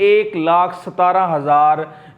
1,17,000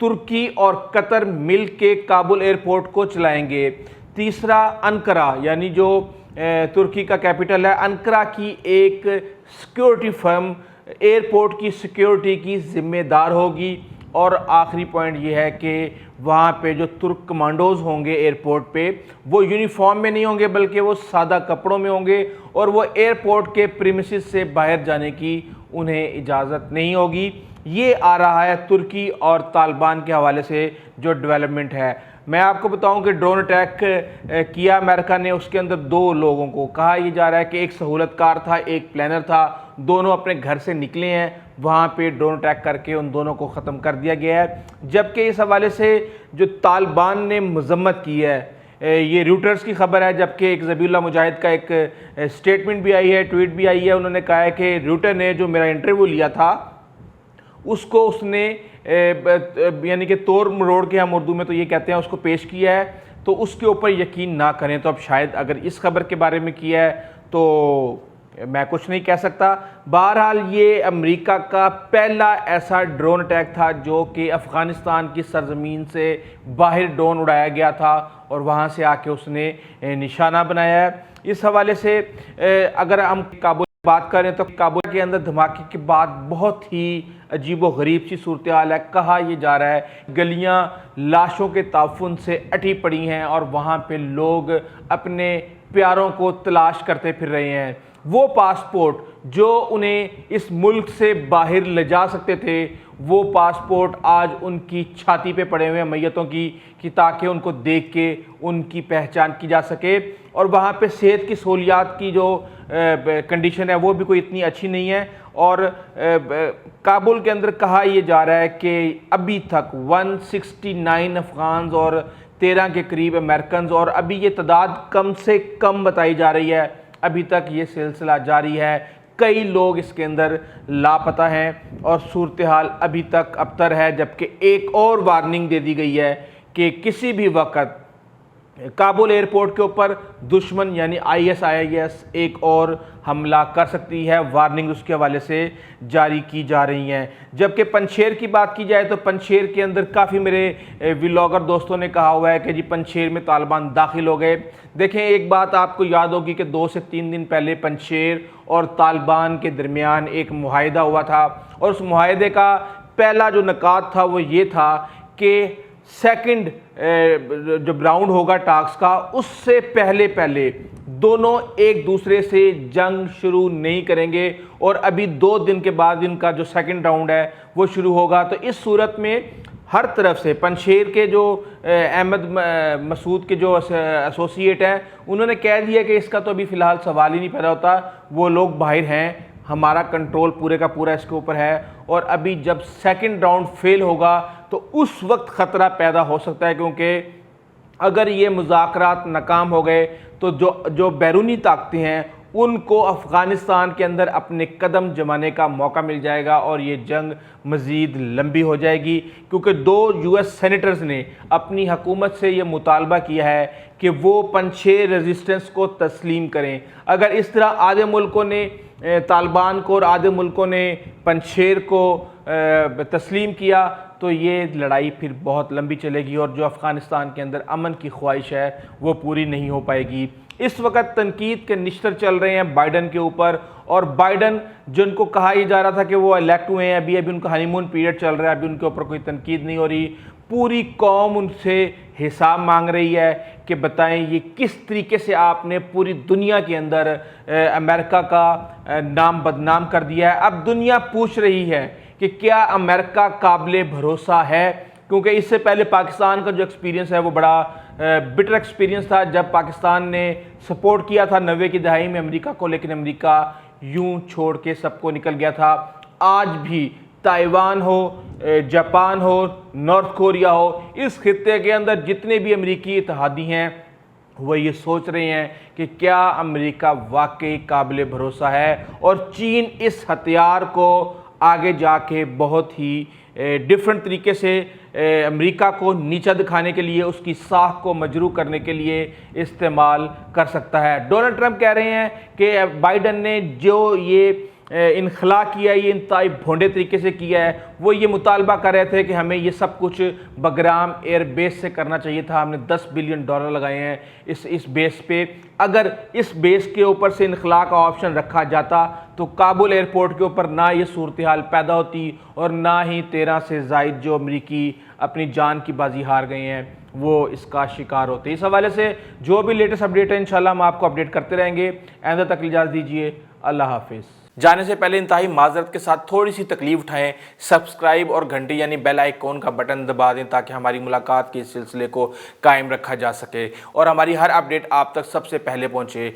ترکی اور قطر مل کے کابل ایئرپورٹ کو چلائیں گے۔ تیسرا انقرہ، یعنی جو ترکی کا کیپٹل ہے، انقرہ کی ایک سیکیورٹی فرم ایئرپورٹ کی سیکیورٹی کی ذمہ دار ہوگی۔ اور آخری پوائنٹ یہ ہے کہ وہاں پہ جو ترک کمانڈوز ہوں گے ایئرپورٹ پہ، وہ یونیفارم میں نہیں ہوں گے بلکہ وہ سادہ کپڑوں میں ہوں گے، اور وہ ایئرپورٹ کے پریمیسز سے باہر جانے کی انہیں اجازت نہیں ہوگی۔ یہ آ رہا ہے ترکی اور طالبان کے حوالے سے جو ڈیولپمنٹ ہے۔ میں آپ کو بتاؤں کہ ڈرون اٹیک کیا امریکہ نے، اس کے اندر 2 لوگوں کو کہا یہ جا رہا ہے کہ ایک سہولت کار تھا، ایک پلانر تھا، دونوں اپنے گھر سے نکلے ہیں، وہاں پہ ڈرون اٹیک کر کے ان دونوں کو ختم کر دیا گیا ہے۔ جبکہ اس حوالے سے جو طالبان نے مذمت کی ہے، یہ روٹرز کی خبر ہے، جبکہ ایک ذبیح اللہ مجاہد کا ایک سٹیٹمنٹ بھی آئی ہے، ٹویٹ بھی آئی ہے، انہوں نے کہا ہے کہ روٹر نے جو میرا انٹرویو لیا تھا اس کو اس نے یعنی کہ توڑ مروڑ کے، ہم اردو میں تو یہ کہتے ہیں، اس کو پیش کیا ہے، تو اس کے اوپر یقین نہ کریں۔ تو اب شاید اگر اس خبر کے بارے میں کیا ہے تو میں کچھ نہیں کہہ سکتا۔ بہرحال یہ امریکہ کا پہلا ایسا ڈرون اٹیک تھا جو کہ افغانستان کی سرزمین سے باہر ڈرون اڑایا گیا تھا اور وہاں سے آ کے اس نے نشانہ بنایا ہے۔ اس حوالے سے اگر ہم کابل بات کریں تو کابل کے اندر دھماکے کے بعد بہت ہی عجیب و غریب سی صورتحال ہے۔ کہا یہ جا رہا ہے گلیاں لاشوں کے تعفن سے اٹی پڑی ہیں اور وہاں پہ لوگ اپنے پیاروں کو تلاش کرتے پھر رہے ہیں۔ وہ پاسپورٹ جو انہیں اس ملک سے باہر لے جا سکتے تھے، وہ پاسپورٹ آج ان کی چھاتی پہ پڑے ہوئے ہیں میتوں کی، کہ تاکہ ان کو دیکھ کے ان کی پہچان کی جا سکے۔ اور وہاں پہ صحت کی سہولیات کی جو کنڈیشن ہے وہ بھی کوئی اتنی اچھی نہیں ہے۔ اور کابل کے اندر کہا یہ جا رہا ہے کہ ابھی تک 169 افغانز اور 13 کے قریب امریکنز، اور ابھی یہ تعداد کم سے کم بتائی جا رہی ہے، ابھی تک یہ سلسلہ جاری ہے، کئی لوگ اس کے اندر لاپتہ ہیں اور صورتحال ابھی تک ابتر ہے۔ جبکہ ایک اور وارننگ دے دی گئی ہے کہ کسی بھی وقت کابل ایئرپورٹ کے اوپر دشمن یعنی ISIS ایک اور حملہ کر سکتی ہے۔ وارننگ اس کے حوالے سے جاری کی جا رہی ہیں۔ جبکہ پنچیر کی بات کی جائے تو پنچیر کے اندر کافی میرے ولاگر دوستوں نے کہا ہوا ہے کہ جی پنچیر میں طالبان داخل ہو گئے۔ دیکھیں ایک بات آپ کو یاد ہوگی کہ 2 سے 3 دن پہلے پنچیر اور طالبان کے درمیان ایک معاہدہ ہوا تھا، اور اس معاہدے کا پہلا جو نکات تھا وہ یہ تھا کہ سیکنڈ جب راؤنڈ ہوگا ٹاکس کا، اس سے پہلے دونوں ایک دوسرے سے جنگ شروع نہیں کریں گے، اور ابھی 2 دن کے بعد ان کا جو سیکنڈ راؤنڈ ہے وہ شروع ہوگا۔ تو اس صورت میں ہر طرف سے پنشیر کے جو احمد مسعود کے جو ایسوسیٹ ہیں، انہوں نے کہہ دیا کہ اس کا تو ابھی فی الحال سوال ہی نہیں پیدا ہوتا، وہ لوگ باہر ہیں، ہمارا کنٹرول پورے کا پورا اس کے اوپر ہے، اور ابھی جب سیکنڈ راؤنڈ فیل ہوگا تو اس وقت خطرہ پیدا ہو سکتا ہے، کیونکہ اگر یہ مذاکرات ناکام ہو گئے تو جو بیرونی طاقتیں ہیں ان کو افغانستان کے اندر اپنے قدم جمانے کا موقع مل جائے گا، اور یہ جنگ مزید لمبی ہو جائے گی، کیونکہ 2 US سینیٹرز نے اپنی حکومت سے یہ مطالبہ کیا ہے کہ وہ پنچیر ریزسٹنس کو تسلیم کریں۔ اگر اس طرح آدھے ملکوں نے طالبان کو اور آدھے ملکوں نے پنچیر کو تسلیم کیا تو یہ لڑائی پھر بہت لمبی چلے گی، اور جو افغانستان کے اندر امن کی خواہش ہے وہ پوری نہیں ہو پائے گی۔ اس وقت تنقید کے نشتر چل رہے ہیں بائیڈن کے اوپر، اور بائیڈن جن کو کہا یہ جا رہا تھا کہ وہ الیکٹ ہوئے ہیں، ابھی ان کا ہنی مون پیریڈ چل رہا ہے، ابھی ان کے اوپر کوئی تنقید نہیں ہو رہی، پوری قوم ان سے حساب مانگ رہی ہے کہ بتائیں یہ کس طریقے سے آپ نے پوری دنیا کے اندر امریکہ کا نام بدنام کر دیا ہے۔ اب دنیا پوچھ رہی ہے کہ کیا امریکہ قابل بھروسہ ہے، کیونکہ اس سے پہلے پاکستان کا جو ایکسپیرینس ہے وہ بڑا بٹر ایکسپیرینس تھا، جب پاکستان نے سپورٹ کیا تھا 90 کی دہائی میں امریکہ کو، لیکن امریکہ یوں چھوڑ کے سب کو نکل گیا تھا۔ آج بھی تائیوان ہو، جاپان ہو، نارتھ کوریا ہو، اس خطے کے اندر جتنے بھی امریکی اتحادی ہیں وہ یہ سوچ رہے ہیں کہ کیا امریکہ واقعی قابل بھروسہ ہے، اور چین اس ہتھیار کو آگے جا کے بہت ہی ڈیفرنٹ طریقے سے امریکہ کو نیچا دکھانے کے لیے، اس کی ساکھ کو مجروح کرنے کے لیے استعمال کر سکتا ہے۔ ڈونلڈ ٹرمپ کہہ رہے ہیں کہ بائیڈن نے جو یہ انخلا کیا ہے، یہ انتہائی بھونڈے طریقے سے کیا ہے. وہ یہ مطالبہ کر رہے تھے کہ ہمیں یہ سب کچھ بگرام ایئر بیس سے کرنا چاہیے تھا. ہم نے $10 بلین لگائے ہیں اس بیس پہ. اگر اس بیس کے اوپر سے انخلا کا آپشن رکھا جاتا تو کابل ایئرپورٹ کے اوپر نہ یہ صورتحال پیدا ہوتی اور نہ ہی 13 سے زائد جو امریکی اپنی جان کی بازی ہار گئے ہیں وہ اس کا شکار ہوتے. اس حوالے سے جو بھی لیٹسٹ اپڈیٹ ہے انشاءاللہ ہم آپ کو اپڈیٹ کرتے رہیں گے. آئندہ تک اجازت دیجیے. اللہ حافظ. جانے سے پہلے انتہائی معذرت کے ساتھ تھوڑی سی تکلیف اٹھائیں. سبسکرائب اور گھنٹی یعنی بیل آئیکن کا بٹن دبا دیں تاکہ ہماری ملاقات کے اس سلسلے کو قائم رکھا جا سکے اور ہماری ہر اپڈیٹ آپ تک سب سے پہلے پہنچے.